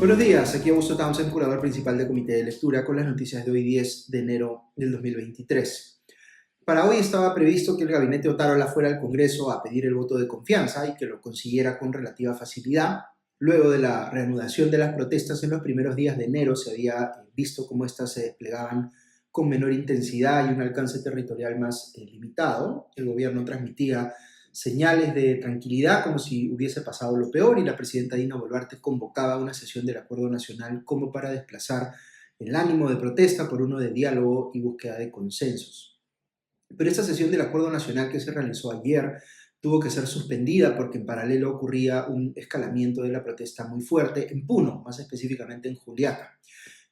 Buenos días, aquí Augusto Townsend, curador principal del Comité de Lectura, con las noticias de hoy 10 de enero del 2023. Para hoy estaba previsto que el gabinete Otárola fuera al Congreso a pedir el voto de confianza y que lo consiguiera con relativa facilidad. Luego de la reanudación de las protestas en los primeros días de enero se había visto cómo éstas se desplegaban con menor intensidad y un alcance territorial más limitado. El gobierno transmitía señales de tranquilidad como si hubiese pasado lo peor y la presidenta Dina Boluarte convocaba una sesión del Acuerdo Nacional como para desplazar el ánimo de protesta por uno de diálogo y búsqueda de consensos. Pero esta sesión del Acuerdo Nacional que se realizó ayer tuvo que ser suspendida porque en paralelo ocurría un escalamiento de la protesta muy fuerte en Puno, más específicamente en Juliaca.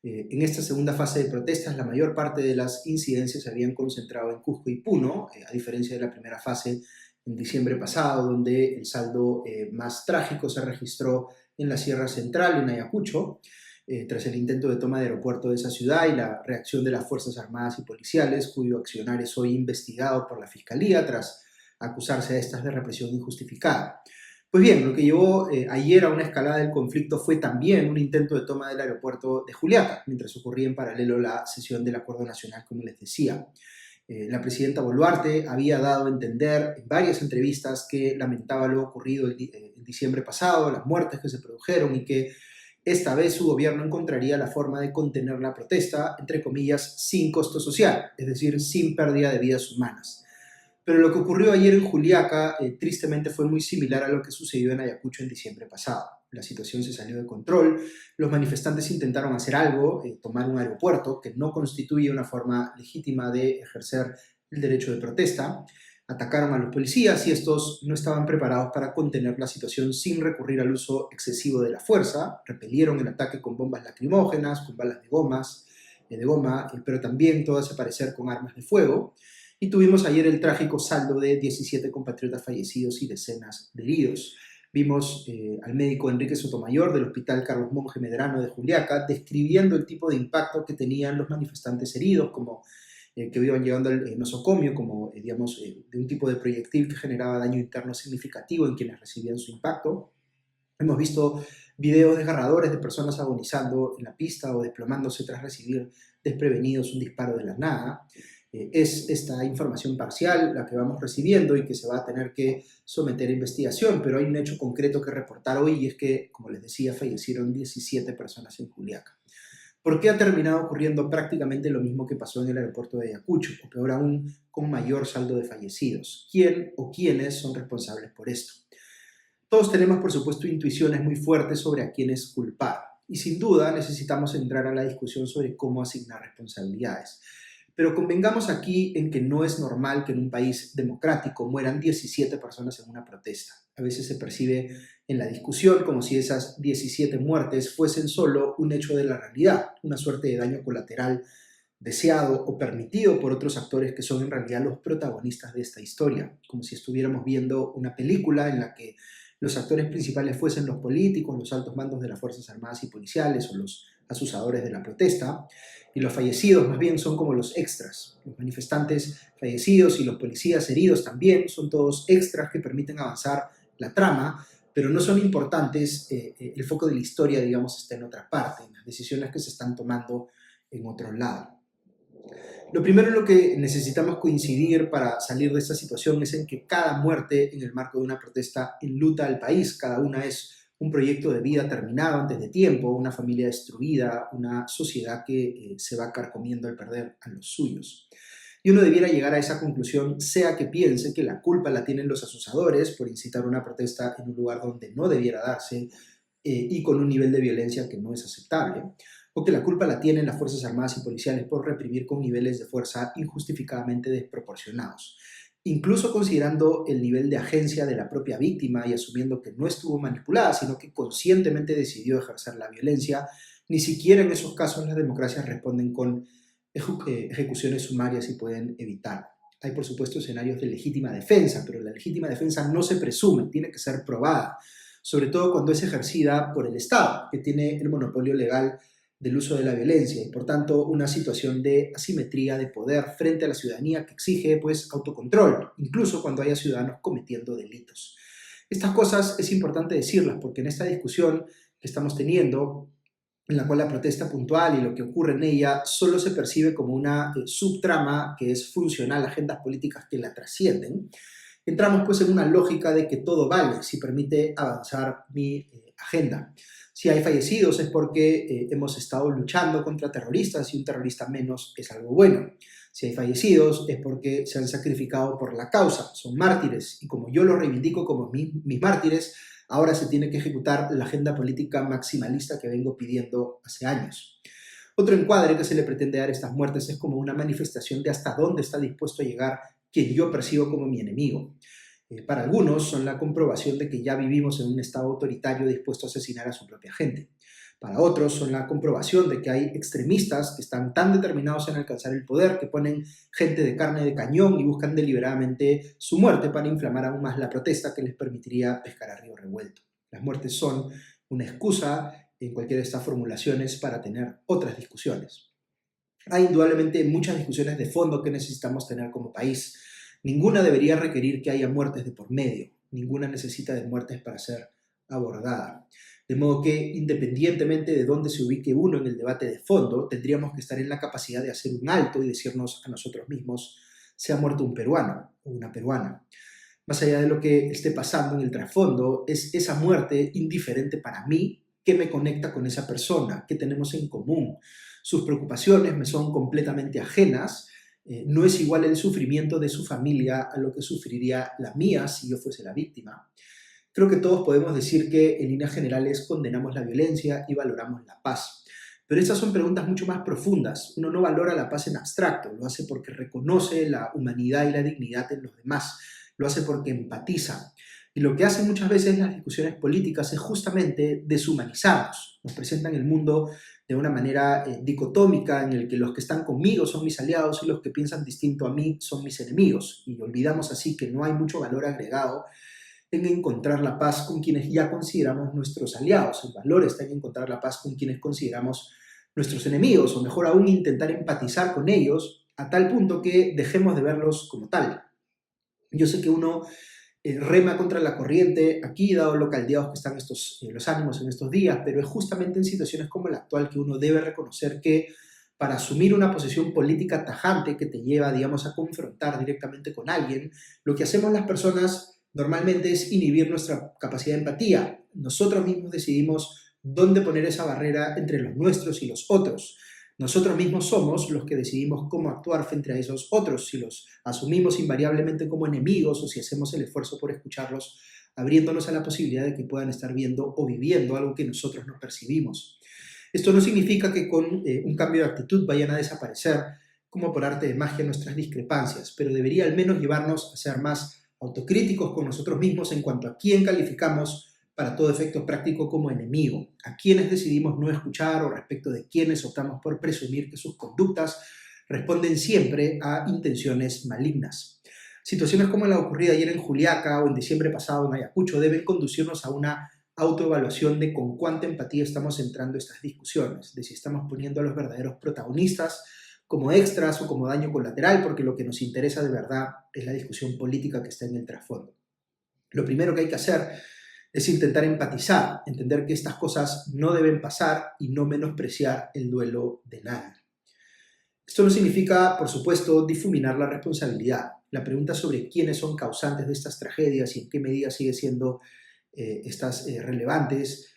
En esta segunda fase de protestas, la mayor parte de las incidencias se habían concentrado en Cusco y Puno, a diferencia de la primera fase en diciembre pasado, donde el saldo más trágico se registró en la Sierra Central, en Ayacucho, tras el intento de toma de aeropuerto de esa ciudad y la reacción de las Fuerzas Armadas y Policiales, cuyo accionar es hoy investigado por la Fiscalía tras acusarse a estas de represión injustificada. Pues bien, lo que llevó ayer a una escalada del conflicto fue también un intento de toma del aeropuerto de Juliaca, mientras ocurría en paralelo la sesión del Acuerdo Nacional, como les decía. La presidenta Boluarte había dado a entender en varias entrevistas que lamentaba lo ocurrido en diciembre pasado, las muertes que se produjeron y que esta vez su gobierno encontraría la forma de contener la protesta, entre comillas, sin costo social, es decir, sin pérdida de vidas humanas. Pero lo que ocurrió ayer en Juliaca, tristemente, fue muy similar a lo que sucedió en Ayacucho en diciembre pasado. La situación se salió de control, los manifestantes intentaron hacer algo, tomar un aeropuerto, que no constituye una forma legítima de ejercer el derecho de protesta, atacaron a los policías y estos no estaban preparados para contener la situación sin recurrir al uso excesivo de la fuerza, repelieron el ataque con bombas lacrimógenas, con balas de goma, pero también todas aparecer con armas de fuego. Y tuvimos ayer el trágico saldo de 17 compatriotas fallecidos y decenas de heridos. Vimos al médico Enrique Sotomayor del Hospital Carlos Monge Medrano de Juliaca describiendo el tipo de impacto que tenían los manifestantes heridos, como que iban llegando al nosocomio, como digamos, de un tipo de proyectil que generaba daño interno significativo en quienes recibían su impacto. Hemos visto videos desgarradores de personas agonizando en la pista o desplomándose tras recibir desprevenidos un disparo de la nada. Es esta información parcial la que vamos recibiendo y que se va a tener que someter a investigación, pero hay un hecho concreto que reportar hoy y es que, como les decía, fallecieron 17 personas en Juliaca. ¿Por qué ha terminado ocurriendo prácticamente lo mismo que pasó en el aeropuerto de Ayacucho, o peor aún, con mayor saldo de fallecidos? ¿Quién o quiénes son responsables por esto? Todos tenemos, por supuesto, intuiciones muy fuertes sobre a quiénes culpar, y sin duda necesitamos entrar a la discusión sobre cómo asignar responsabilidades. Pero convengamos aquí en que no es normal que en un país democrático mueran 17 personas en una protesta. A veces se percibe en la discusión como si esas 17 muertes fuesen solo un hecho de la realidad, una suerte de daño colateral deseado o permitido por otros actores que son en realidad los protagonistas de esta historia, como si estuviéramos viendo una película en la que los actores principales fuesen los políticos, los altos mandos de las Fuerzas Armadas y Policiales o los asusadores de la protesta, y los fallecidos más bien son como los extras. Los manifestantes fallecidos y los policías heridos también son todos extras que permiten avanzar la trama, pero no son importantes, el foco de la historia, digamos, está en otra parte, en las decisiones que se están tomando en otro lado. Lo primero en lo que necesitamos coincidir para salir de esta situación es en que cada muerte en el marco de una protesta enluta al país. Cada una es un proyecto de vida terminado antes de tiempo, una familia destruida, una sociedad que se va carcomiendo al perder a los suyos. Y uno debiera llegar a esa conclusión, sea que piense que la culpa la tienen los asusadores por incitar una protesta en un lugar donde no debiera darse y con un nivel de violencia que no es aceptable, o que la culpa la tienen las Fuerzas Armadas y Policiales por reprimir con niveles de fuerza injustificadamente desproporcionados. Incluso considerando el nivel de agencia de la propia víctima y asumiendo que no estuvo manipulada, sino que conscientemente decidió ejercer la violencia, ni siquiera en esos casos las democracias responden con ejecuciones sumarias y pueden evitar. Hay, por supuesto, escenarios de legítima defensa, pero la legítima defensa no se presume, tiene que ser probada, sobre todo cuando es ejercida por el Estado, que tiene el monopolio legal del uso de la violencia y por tanto una situación de asimetría de poder frente a la ciudadanía que exige pues autocontrol, incluso cuando haya ciudadanos cometiendo delitos. Estas cosas es importante decirlas porque en esta discusión que estamos teniendo en la cual la protesta puntual y lo que ocurre en ella solo se percibe como una subtrama que es funcional a agendas políticas que la trascienden, entramos pues en una lógica de que todo vale si permite avanzar mi agenda. Si hay fallecidos es porque hemos estado luchando contra terroristas y un terrorista menos es algo bueno. Si hay fallecidos es porque se han sacrificado por la causa, son mártires, y como yo los reivindico como mis mártires, ahora se tiene que ejecutar la agenda política maximalista que vengo pidiendo hace años. Otro encuadre que se le pretende dar a estas muertes es como una manifestación de hasta dónde está dispuesto a llegar quien yo percibo como mi enemigo. Para algunos son la comprobación de que ya vivimos en un estado autoritario dispuesto a asesinar a su propia gente. Para otros son la comprobación de que hay extremistas que están tan determinados en alcanzar el poder que ponen gente de carne de cañón y buscan deliberadamente su muerte para inflamar aún más la protesta que les permitiría pescar a río revuelto. Las muertes son una excusa en cualquiera de estas formulaciones para tener otras discusiones. Hay indudablemente muchas discusiones de fondo que necesitamos tener como país. Ninguna debería requerir que haya muertes de por medio. Ninguna necesita de muertes para ser abordada. De modo que, independientemente de dónde se ubique uno en el debate de fondo, tendríamos que estar en la capacidad de hacer un alto y decirnos a nosotros mismos, se ha muerto un peruano o una peruana. Más allá de lo que esté pasando en el trasfondo, es esa muerte indiferente para mí que me conecta con esa persona, que tenemos en común. Sus preocupaciones me son completamente ajenas. No es igual el sufrimiento de su familia a lo que sufriría la mía si yo fuese la víctima. Creo que todos podemos decir que en líneas generales condenamos la violencia y valoramos la paz. Pero estas son preguntas mucho más profundas. Uno no valora la paz en abstracto, lo hace porque reconoce la humanidad y la dignidad en los demás, lo hace porque empatiza. Y lo que hacen muchas veces las discusiones políticas es justamente deshumanizarnos. Nos presentan el mundo de una manera dicotómica en el que los que están conmigo son mis aliados y los que piensan distinto a mí son mis enemigos. Y olvidamos así que no hay mucho valor agregado en encontrar la paz con quienes ya consideramos nuestros aliados. El valor está en encontrar la paz con quienes consideramos nuestros enemigos, o mejor aún, intentar empatizar con ellos a tal punto que dejemos de verlos como tal. Yo sé que uno rema contra la corriente aquí, dado lo caldeados que están los ánimos en estos días, pero es justamente en situaciones como la actual que uno debe reconocer que para asumir una posición política tajante que te lleva, digamos, a confrontar directamente con alguien, lo que hacemos las personas normalmente es inhibir nuestra capacidad de empatía. Nosotros mismos decidimos dónde poner esa barrera entre los nuestros y los otros. Nosotros mismos somos los que decidimos cómo actuar frente a esos otros, si los asumimos invariablemente como enemigos o si hacemos el esfuerzo por escucharlos, abriéndonos a la posibilidad de que puedan estar viendo o viviendo algo que nosotros no percibimos. Esto no significa que con un cambio de actitud vayan a desaparecer como por arte de magia nuestras discrepancias, pero debería al menos llevarnos a ser más autocríticos con nosotros mismos en cuanto a quién calificamos para todo efecto práctico como enemigo, a quienes decidimos no escuchar o respecto de quienes optamos por presumir que sus conductas responden siempre a intenciones malignas. Situaciones como la ocurrida ayer en Juliaca o en diciembre pasado en Ayacucho deben conducirnos a una autoevaluación de con cuánta empatía estamos entrando estas discusiones, de si estamos poniendo a los verdaderos protagonistas como extras o como daño colateral, porque lo que nos interesa de verdad es la discusión política que está en el trasfondo. Lo primero que hay que hacer es intentar empatizar, entender que estas cosas no deben pasar y no menospreciar el duelo de nadie. Esto no significa, por supuesto, difuminar la responsabilidad. La pregunta sobre quiénes son causantes de estas tragedias y en qué medida sigue siendo relevantes,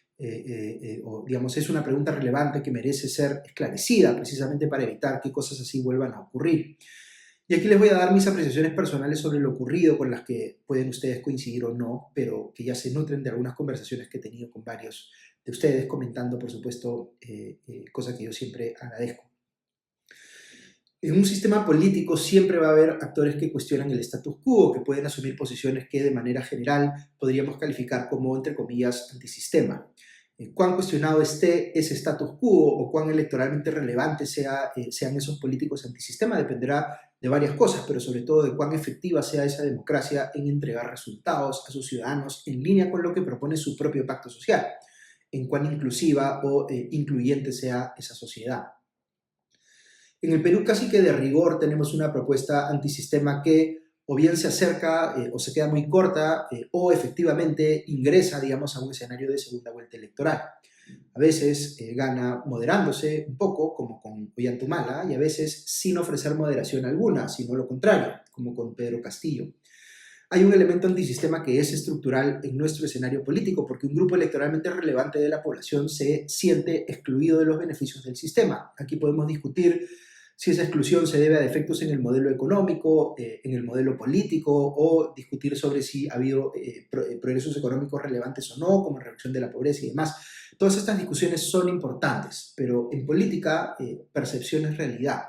o digamos, es una pregunta relevante que merece ser esclarecida precisamente para evitar que cosas así vuelvan a ocurrir. Y aquí les voy a dar mis apreciaciones personales sobre lo ocurrido, con las que pueden ustedes coincidir o no, pero que ya se nutren de algunas conversaciones que he tenido con varios de ustedes, comentando, por supuesto, cosas que yo siempre agradezco. En un sistema político siempre va a haber actores que cuestionan el status quo, que pueden asumir posiciones que de manera general podríamos calificar como, entre comillas, antisistema. Cuán cuestionado esté ese status quo o cuán electoralmente relevante sean esos políticos antisistema dependerá de varias cosas, pero sobre todo de cuán efectiva sea esa democracia en entregar resultados a sus ciudadanos en línea con lo que propone su propio pacto social, en cuán inclusiva o incluyente sea esa sociedad. En el Perú casi que de rigor tenemos una propuesta antisistema que o bien se acerca o se queda muy corta o efectivamente ingresa, digamos, a un escenario de segunda vuelta electoral. A veces gana moderándose un poco, como con Ollantumala, y a veces sin ofrecer moderación alguna, sino lo contrario, como con Pedro Castillo. Hay un elemento antisistema que es estructural en nuestro escenario político, porque un grupo electoralmente relevante de la población se siente excluido de los beneficios del sistema. Aquí podemos discutir si esa exclusión se debe a defectos en el modelo económico, en el modelo político, o discutir sobre si ha habido progresos económicos relevantes o no, como reducción de la pobreza y demás. Todas estas discusiones son importantes, pero en política percepción es realidad.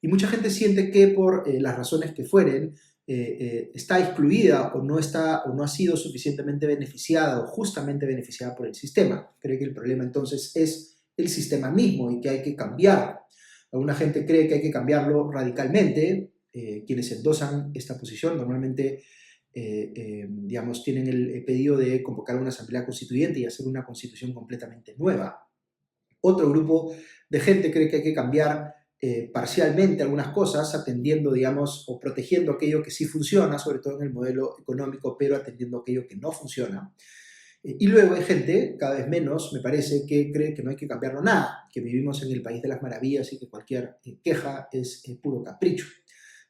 Y mucha gente siente que por las razones que fueren, está excluida o no ha sido suficientemente beneficiada o justamente beneficiada por el sistema. Cree que el problema entonces es el sistema mismo y que hay que cambiarlo. Alguna gente cree que hay que cambiarlo radicalmente. Quienes endosan esta posición normalmente digamos, tienen el pedido de convocar una asamblea constituyente y hacer una constitución completamente nueva. Otro grupo de gente cree que hay que cambiar parcialmente algunas cosas, atendiendo, digamos, o protegiendo aquello que sí funciona, sobre todo en el modelo económico, pero atendiendo aquello que no funciona. Y luego hay gente, cada vez menos, me parece, que cree que no hay que cambiarlo nada, que vivimos en el país de las maravillas y que cualquier queja es puro capricho.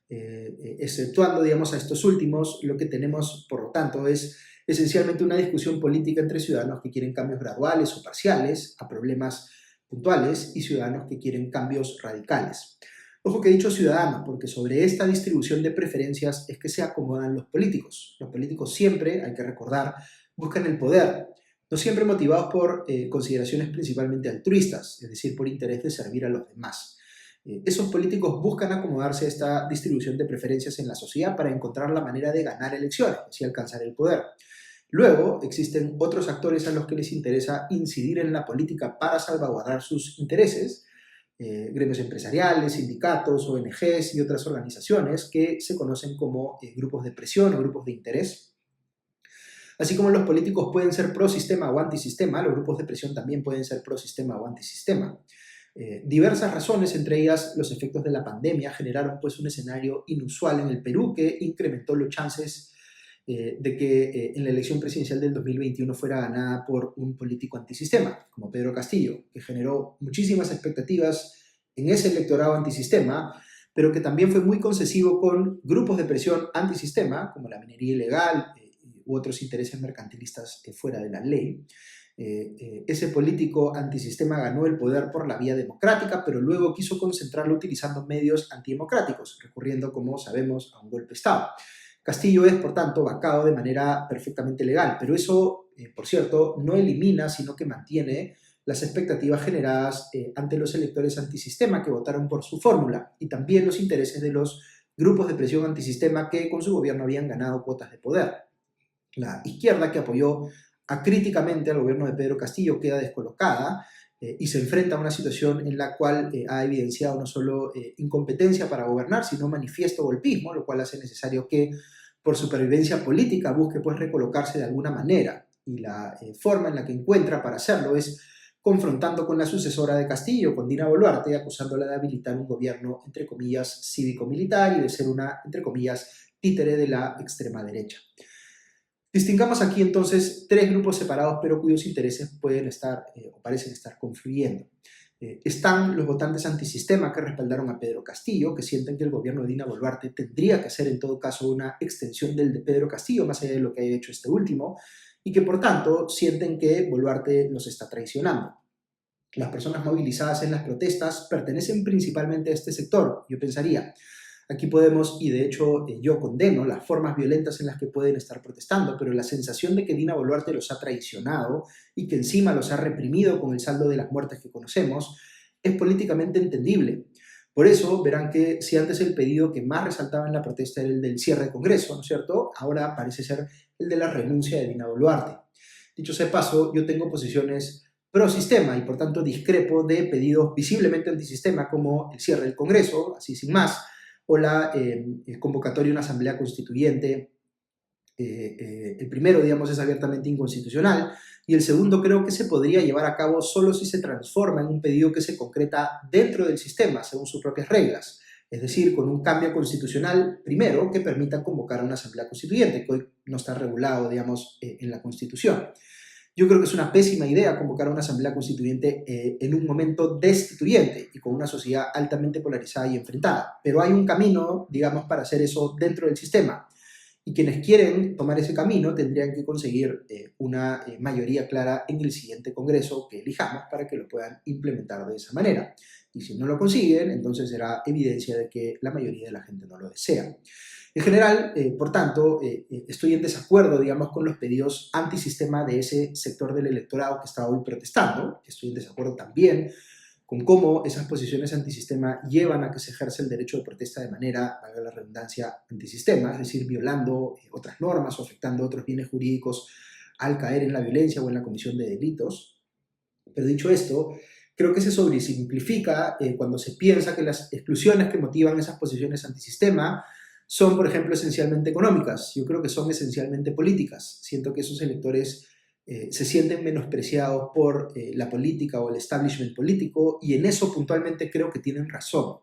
Exceptuando, digamos, a estos últimos, lo que tenemos, por lo tanto, es esencialmente una discusión política entre ciudadanos que quieren cambios graduales o parciales a problemas puntuales y ciudadanos que quieren cambios radicales. Ojo que he dicho ciudadanos, porque sobre esta distribución de preferencias es que se acomodan los políticos. Los políticos siempre, hay que recordar, buscan el poder, no siempre motivados por consideraciones principalmente altruistas, es decir, por interés de servir a los demás. Esos políticos buscan acomodarse a esta distribución de preferencias en la sociedad para encontrar la manera de ganar elecciones, así alcanzar el poder. Luego, existen otros actores a los que les interesa incidir en la política para salvaguardar sus intereses, gremios empresariales, sindicatos, ONGs y otras organizaciones que se conocen como grupos de presión o grupos de interés. Así como los políticos pueden ser pro-sistema o antisistema, los grupos de presión también pueden ser pro-sistema o antisistema. Diversas razones, entre ellas los efectos de la pandemia, generaron pues un escenario inusual en el Perú que incrementó los chances de que en la elección presidencial del 2021 fuera ganada por un político antisistema, como Pedro Castillo, que generó muchísimas expectativas en ese electorado antisistema, pero que también fue muy concesivo con grupos de presión antisistema, como la minería ilegal u otros intereses mercantilistas fuera de la ley. Ese político antisistema ganó el poder por la vía democrática, pero luego quiso concentrarlo utilizando medios antidemocráticos, recurriendo, como sabemos, a un golpe de Estado. Castillo es, por tanto, vacado de manera perfectamente legal, pero eso, por cierto, no elimina, sino que mantiene las expectativas generadas ante los electores antisistema que votaron por su fórmula y también los intereses de los grupos de presión antisistema que con su gobierno habían ganado cuotas de poder. La izquierda, que apoyó acríticamente al gobierno de Pedro Castillo, queda descolocada y se enfrenta a una situación en la cual ha evidenciado no solo incompetencia para gobernar, sino manifiesto golpismo, lo cual hace necesario que por supervivencia política busque pues recolocarse de alguna manera. Y la forma en la que encuentra para hacerlo es confrontando con la sucesora de Castillo, con Dina Boluarte, acusándola de habilitar un gobierno, entre comillas, cívico-militar y de ser una, entre comillas, títere de la extrema derecha. Distingamos aquí entonces tres grupos separados, pero cuyos intereses pueden estar o parecen estar confluyendo. Están los votantes antisistema que respaldaron a Pedro Castillo, que sienten que el gobierno de Dina Boluarte tendría que ser en todo caso una extensión del de Pedro Castillo, más allá de lo que haya hecho este último, y que por tanto sienten que Boluarte los está traicionando. Las personas movilizadas en las protestas pertenecen principalmente a este sector, yo pensaría. Aquí podemos, y de hecho yo condeno las formas violentas en las que pueden estar protestando, pero la sensación de que Dina Boluarte los ha traicionado y que encima los ha reprimido con el saldo de las muertes que conocemos es políticamente entendible. Por eso verán que si antes el pedido que más resaltaba en la protesta era el del cierre del Congreso, ¿no es cierto?, ahora parece ser el de la renuncia de Dina Boluarte. Dicho sea de paso, yo tengo posiciones pro-sistema y por tanto discrepo de pedidos visiblemente antisistema como el cierre del Congreso, así sin más, o la convocatoria de una asamblea constituyente. El primero, digamos, es abiertamente inconstitucional y el segundo creo que se podría llevar a cabo solo si se transforma en un pedido que se concreta dentro del sistema, según sus propias reglas, es decir, con un cambio constitucional primero que permita convocar a una asamblea constituyente, que hoy no está regulado, digamos, en la Constitución. Yo creo que es una pésima idea convocar a una asamblea constituyente en un momento destituyente y con una sociedad altamente polarizada y enfrentada. Pero hay un camino, digamos, para hacer eso dentro del sistema. Y quienes quieren tomar ese camino tendrían que conseguir una mayoría clara en el siguiente Congreso que elijamos para que lo puedan implementar de esa manera. Y si no lo consiguen, entonces será evidencia de que la mayoría de la gente no lo desea. En general, por tanto, estoy en desacuerdo, digamos, con los pedidos antisistema de ese sector del electorado que está hoy protestando. Estoy en desacuerdo también con cómo esas posiciones antisistema llevan a que se ejerza el derecho de protesta de manera, valga la redundancia, antisistema, es decir, violando otras normas o afectando otros bienes jurídicos al caer en la violencia o en la comisión de delitos. Pero dicho esto, creo que se sobresimplifica cuando se piensa que las exclusiones que motivan esas posiciones antisistema son, por ejemplo, esencialmente económicas. Yo creo que son esencialmente políticas. Siento que esos electores se sienten menospreciados por la política o el establishment político, y en eso puntualmente creo que tienen razón.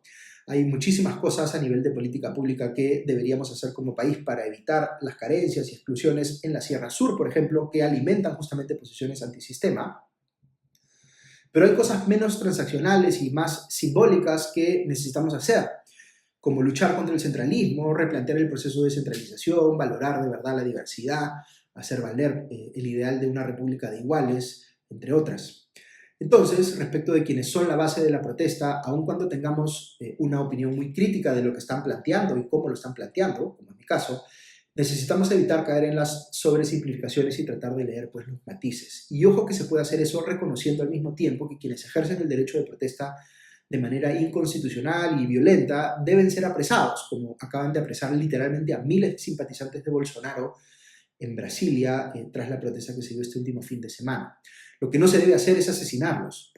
Hay muchísimas cosas a nivel de política pública que deberíamos hacer como país para evitar las carencias y exclusiones en la Sierra Sur, por ejemplo, que alimentan justamente posiciones antisistema. Pero hay cosas menos transaccionales y más simbólicas que necesitamos hacer, como luchar contra el centralismo, replantear el proceso de descentralización, valorar de verdad la diversidad, hacer valer el ideal de una república de iguales, entre otras. Entonces, respecto de quienes son la base de la protesta, aun cuando tengamos una opinión muy crítica de lo que están planteando y cómo lo están planteando, como en mi caso, necesitamos evitar caer en las sobresimplificaciones y tratar de leer pues, los matices. Y ojo que se puede hacer eso reconociendo al mismo tiempo que quienes ejercen el derecho de protesta de manera inconstitucional y violenta deben ser apresados, como acaban de apresar literalmente a miles de simpatizantes de Bolsonaro en Brasilia tras la protesta que se dio este último fin de semana. Lo que no se debe hacer es asesinarlos.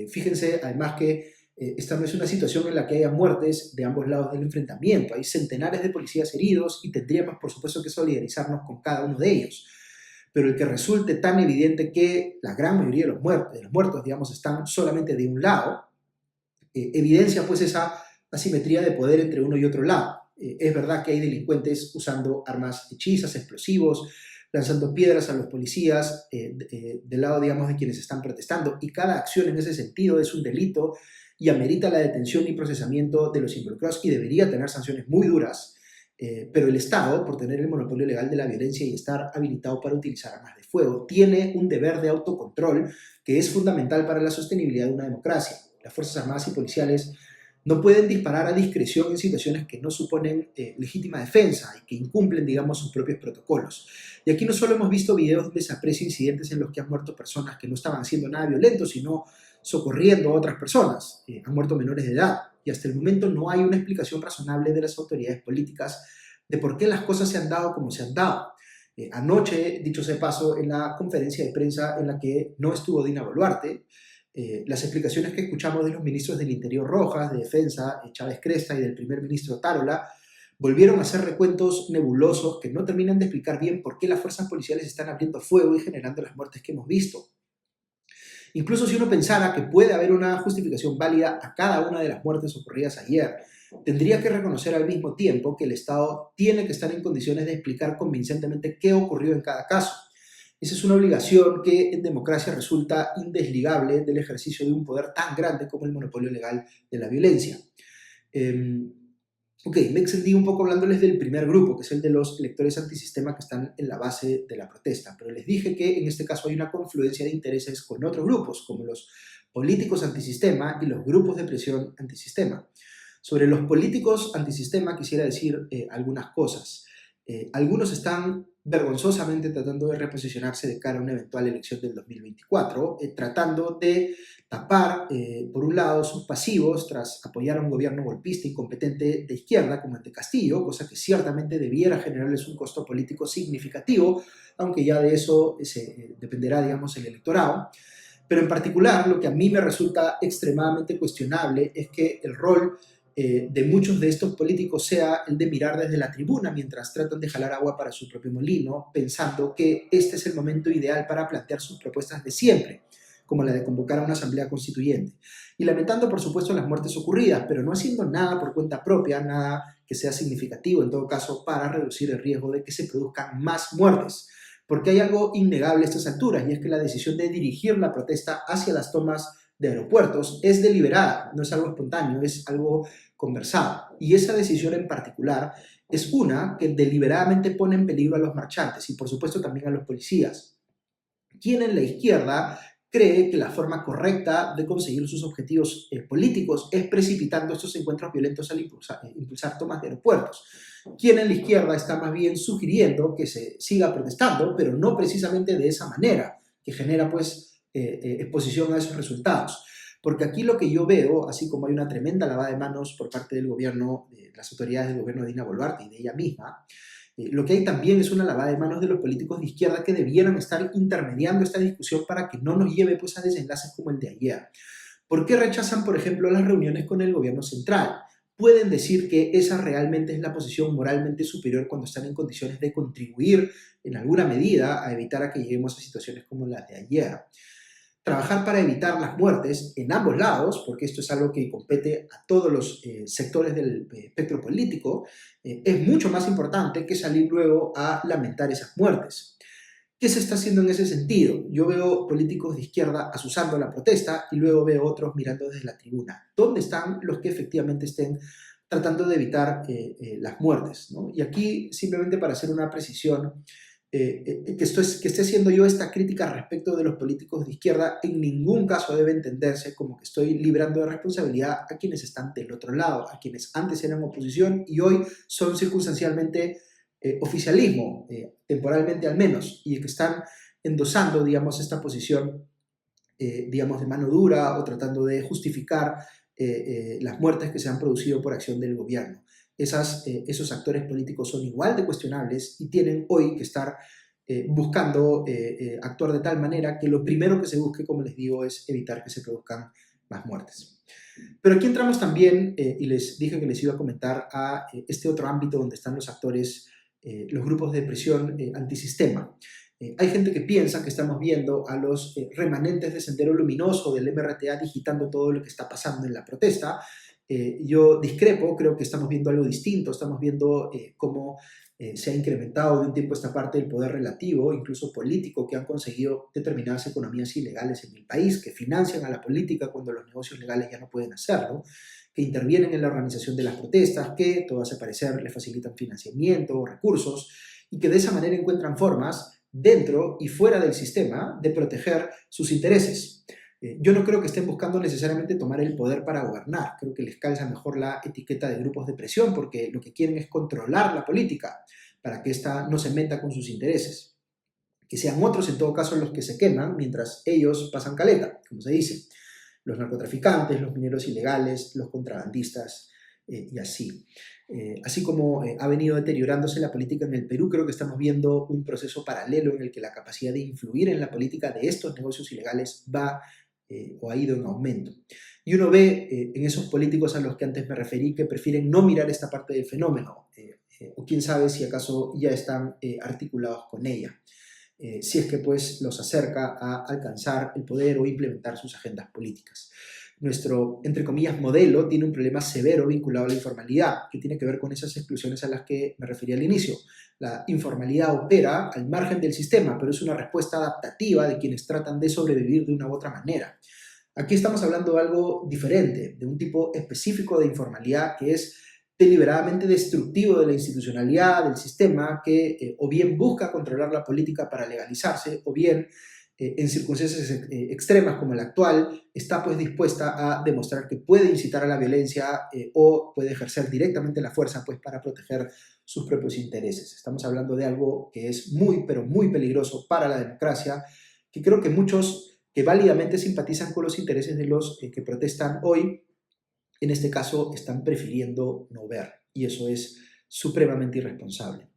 Fíjense además que esta no es una situación en la que haya muertes de ambos lados del enfrentamiento. Hay centenares de policías heridos y tendríamos, por supuesto, que solidarizarnos con cada uno de ellos. Pero el que resulte tan evidente que la gran mayoría de los muertos, digamos, están solamente de un lado, evidencia pues esa asimetría de poder entre uno y otro lado. Es verdad que hay delincuentes usando armas hechizas, explosivos, lanzando piedras a los policías del lado, digamos, de quienes están protestando, y cada acción en ese sentido es un delito y amerita la detención y procesamiento de los involucrados y debería tener sanciones muy duras, pero el Estado, por tener el monopolio legal de la violencia y estar habilitado para utilizar armas de fuego, tiene un deber de autocontrol que es fundamental para la sostenibilidad de una democracia. Las Fuerzas Armadas y Policiales no pueden disparar a discreción en situaciones que no suponen legítima defensa y que incumplen, digamos, sus propios protocolos. Y aquí no solo hemos visto videos donde se aprecia incidentes en los que han muerto personas que no estaban haciendo nada violento, sino socorriendo a otras personas. Han muerto menores de edad. Y hasta el momento no hay una explicación razonable de las autoridades políticas de por qué las cosas se han dado como se han dado. Anoche, dicho sea de paso, en la conferencia de prensa en la que no estuvo Dina Boluarte, las explicaciones que escuchamos de los ministros del Interior Rojas, de Defensa, Chávez Cresta, y del primer ministro Otárola, volvieron a hacer recuentos nebulosos que no terminan de explicar bien por qué las fuerzas policiales están abriendo fuego y generando las muertes que hemos visto. Incluso si uno pensara que puede haber una justificación válida a cada una de las muertes ocurridas ayer, tendría que reconocer al mismo tiempo que el Estado tiene que estar en condiciones de explicar convincentemente qué ocurrió en cada caso. Esa es una obligación que en democracia resulta indesligable del ejercicio de un poder tan grande como el monopolio legal de la violencia. Me extendí un poco hablándoles del primer grupo, que es el de los electores antisistema que están en la base de la protesta, pero les dije que en este caso hay una confluencia de intereses con otros grupos, como los políticos antisistema y los grupos de presión antisistema. Sobre los políticos antisistema quisiera decir algunas cosas. Algunos están vergonzosamente tratando de reposicionarse de cara a una eventual elección del 2024, tratando de tapar, por un lado, sus pasivos tras apoyar a un gobierno golpista incompetente de izquierda como el de Castillo, cosa que ciertamente debiera generarles un costo político significativo, aunque ya de eso dependerá, digamos, el electorado. Pero en particular, lo que a mí me resulta extremadamente cuestionable es que el rol de muchos de estos políticos sea el de mirar desde la tribuna mientras tratan de jalar agua para su propio molino, pensando que este es el momento ideal para plantear sus propuestas de siempre, como la de convocar a una asamblea constituyente, y lamentando por supuesto las muertes ocurridas, pero no haciendo nada por cuenta propia, nada que sea significativo en todo caso para reducir el riesgo de que se produzcan más muertes, Porque hay algo innegable a estas alturas, y es que la decisión de dirigir la protesta hacia las tomas de aeropuertos es deliberada, no es algo espontáneo, es algo conversado. Y esa decisión en particular es una que deliberadamente pone en peligro a los marchantes y por supuesto también a los policías. Quien en la izquierda cree que la forma correcta de conseguir sus objetivos políticos es precipitando estos encuentros violentos al impulsar tomas de aeropuertos. Quien en la izquierda está más bien sugiriendo que se siga protestando, pero no precisamente de esa manera, que genera pues exposición a esos resultados. Porque aquí lo que yo veo, así como hay una tremenda lavada de manos por parte del gobierno, de las autoridades del gobierno de Dina Boluarte y de ella misma, lo que hay también es una lavada de manos de los políticos de izquierda que debieran estar intermediando esta discusión para que no nos lleve pues, a desenlaces como el de ayer. ¿Por qué rechazan, por ejemplo, las reuniones con el gobierno central? Pueden decir que esa realmente es la posición moralmente superior cuando están en condiciones de contribuir en alguna medida a evitar a que lleguemos a situaciones como las de ayer. Trabajar para evitar las muertes en ambos lados, porque esto es algo que compete a todos los sectores del espectro político, es mucho más importante que salir luego a lamentar esas muertes. ¿Qué se está haciendo en ese sentido? Yo veo políticos de izquierda asusando la protesta y luego veo otros mirando desde la tribuna. ¿Dónde están los que efectivamente estén tratando de evitar las muertes, ¿no? Y aquí, simplemente para hacer una precisión, que esté haciendo yo esta crítica respecto de los políticos de izquierda, en ningún caso debe entenderse como que estoy librando de responsabilidad a quienes están del otro lado, a quienes antes eran oposición y hoy son circunstancialmente oficialismo, temporalmente al menos, y que están endosando, digamos, esta posición, digamos, de mano dura o tratando de justificar las muertes que se han producido por acción del gobierno. Esos actores políticos son igual de cuestionables y tienen hoy que estar buscando actuar de tal manera que lo primero que se busque, como les digo, es evitar que se produzcan más muertes. Pero aquí entramos también, y les dije que les iba a comentar, a este otro ámbito donde están los actores, los grupos de presión antisistema. Hay gente que piensa que estamos viendo a los remanentes de Sendero Luminoso del MRTA digitando todo lo que está pasando en la protesta. Yo discrepo, creo que estamos viendo algo distinto, estamos viendo cómo se ha incrementado de un tiempo a esta parte el poder relativo, incluso político, que han conseguido determinadas economías ilegales en el país, que financian a la política cuando los negocios legales ya no pueden hacerlo, que intervienen en la organización de las protestas, que, todo hace parecer, les facilitan financiamiento o recursos, y que de esa manera encuentran formas, dentro y fuera del sistema, de proteger sus intereses. Yo no creo que estén buscando necesariamente tomar el poder para gobernar. Creo que les calza mejor la etiqueta de grupos de presión porque lo que quieren es controlar la política para que ésta no se meta con sus intereses. Que sean otros, en todo caso, los que se queman mientras ellos pasan caleta, como se dice. Los narcotraficantes, los mineros ilegales, los contrabandistas y así. Así como ha venido deteriorándose la política en el Perú, creo que estamos viendo un proceso paralelo en el que la capacidad de influir en la política de estos negocios ilegales va o ha ido en aumento. Y uno ve en esos políticos a los que antes me referí que prefieren no mirar esta parte del fenómeno, o quién sabe si acaso ya están articulados con ella, si es que pues los acerca a alcanzar el poder o implementar sus agendas políticas. Nuestro, entre comillas, modelo tiene un problema severo vinculado a la informalidad, que tiene que ver con esas exclusiones a las que me refería al inicio. La informalidad opera al margen del sistema, pero es una respuesta adaptativa de quienes tratan de sobrevivir de una u otra manera. Aquí estamos hablando de algo diferente, de un tipo específico de informalidad que es deliberadamente destructivo de la institucionalidad, del sistema, que o bien busca controlar la política para legalizarse, o bien en circunstancias extremas como la actual, está pues dispuesta a demostrar que puede incitar a la violencia o puede ejercer directamente la fuerza pues para proteger sus propios intereses. Estamos hablando de algo que es muy, pero muy peligroso para la democracia, que creo que muchos que válidamente simpatizan con los intereses de los que protestan hoy, en este caso están prefiriendo no ver, y eso es supremamente irresponsable.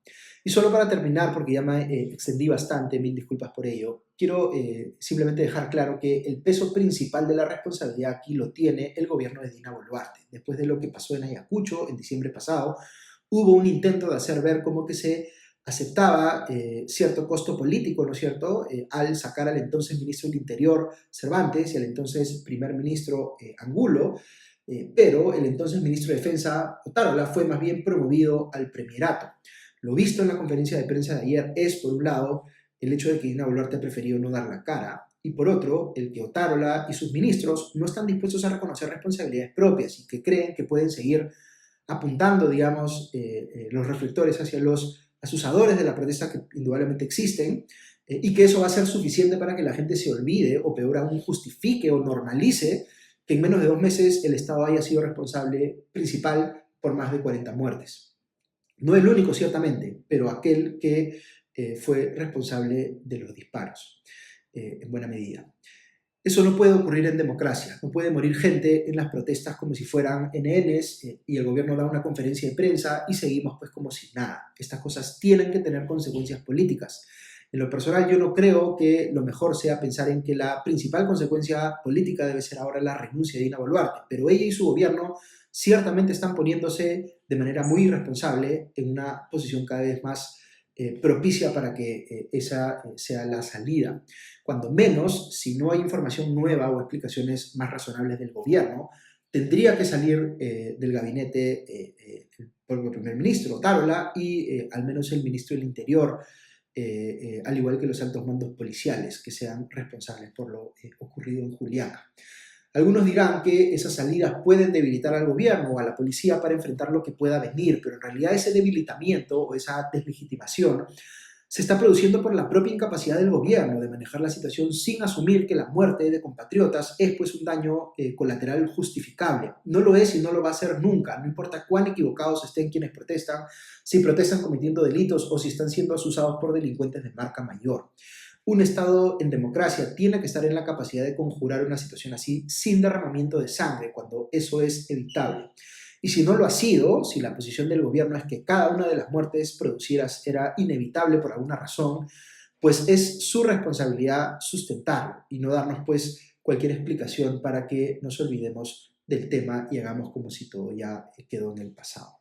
Y solo para terminar, porque ya me extendí bastante, mil disculpas por ello, quiero simplemente dejar claro que el peso principal de la responsabilidad aquí lo tiene el gobierno de Dina Boluarte. Después de lo que pasó en Ayacucho en diciembre pasado, hubo un intento de hacer ver como que se aceptaba cierto costo político, ¿no es cierto?, al sacar al entonces ministro del Interior, Cervantes, y al entonces primer ministro Angulo, pero el entonces ministro de Defensa, Otárola, fue más bien promovido al premierato. Lo visto en la conferencia de prensa de ayer es, por un lado, el hecho de que Dina Boluarte ha preferido no dar la cara, y por otro, el que Otárola y sus ministros no están dispuestos a reconocer responsabilidades propias y que creen que pueden seguir apuntando, digamos, los reflectores hacia los asusadores de la protesta que indudablemente existen, y que eso va a ser suficiente para que la gente se olvide o peor aún justifique o normalice que en menos de 2 meses el Estado haya sido responsable principal por más de 40 muertes. No el único, ciertamente, pero aquel que fue responsable de los disparos, en buena medida. Eso no puede ocurrir en democracia. No puede morir gente en las protestas como si fueran NNs y el gobierno da una conferencia de prensa y seguimos pues como si nada. Estas cosas tienen que tener consecuencias políticas. En lo personal, yo no creo que lo mejor sea pensar en que la principal consecuencia política debe ser ahora la renuncia de Dina Boluarte, pero ella y su gobierno ciertamente están poniéndose de manera muy irresponsable en una posición cada vez más propicia para que esa sea la salida. Cuando menos, si no hay información nueva o explicaciones más razonables del gobierno, tendría que salir del gabinete el propio primer ministro, Otárola, y al menos el ministro del Interior, al igual que los altos mandos policiales que sean responsables por lo ocurrido en Juliaca. Algunos dirán que esas salidas pueden debilitar al gobierno o a la policía para enfrentar lo que pueda venir, pero en realidad ese debilitamiento o esa deslegitimación se está produciendo por la propia incapacidad del gobierno de manejar la situación sin asumir que la muerte de compatriotas es pues un daño colateral justificable. No lo es y no lo va a ser nunca, no importa cuán equivocados estén quienes protestan, si protestan cometiendo delitos o si están siendo asusados por delincuentes de marca mayor. Un Estado en democracia tiene que estar en la capacidad de conjurar una situación así sin derramamiento de sangre, cuando eso es evitable. Y si no lo ha sido, si la posición del gobierno es que cada una de las muertes producidas era inevitable por alguna razón, pues es su responsabilidad sustentarlo y no darnos pues cualquier explicación para que nos olvidemos del tema y hagamos como si todo ya quedó en el pasado.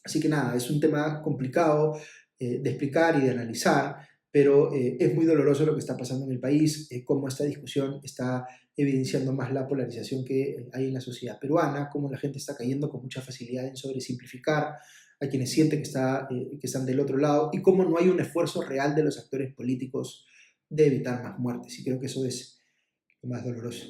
Así que nada, es un tema complicado de explicar y de analizar, pero es muy doloroso lo que está pasando en el país, cómo esta discusión está evidenciando más la polarización que hay en la sociedad peruana, cómo la gente está cayendo con mucha facilidad en sobresimplificar a quienes sienten que están del otro lado y cómo no hay un esfuerzo real de los actores políticos de evitar más muertes. Y creo que eso es lo más doloroso.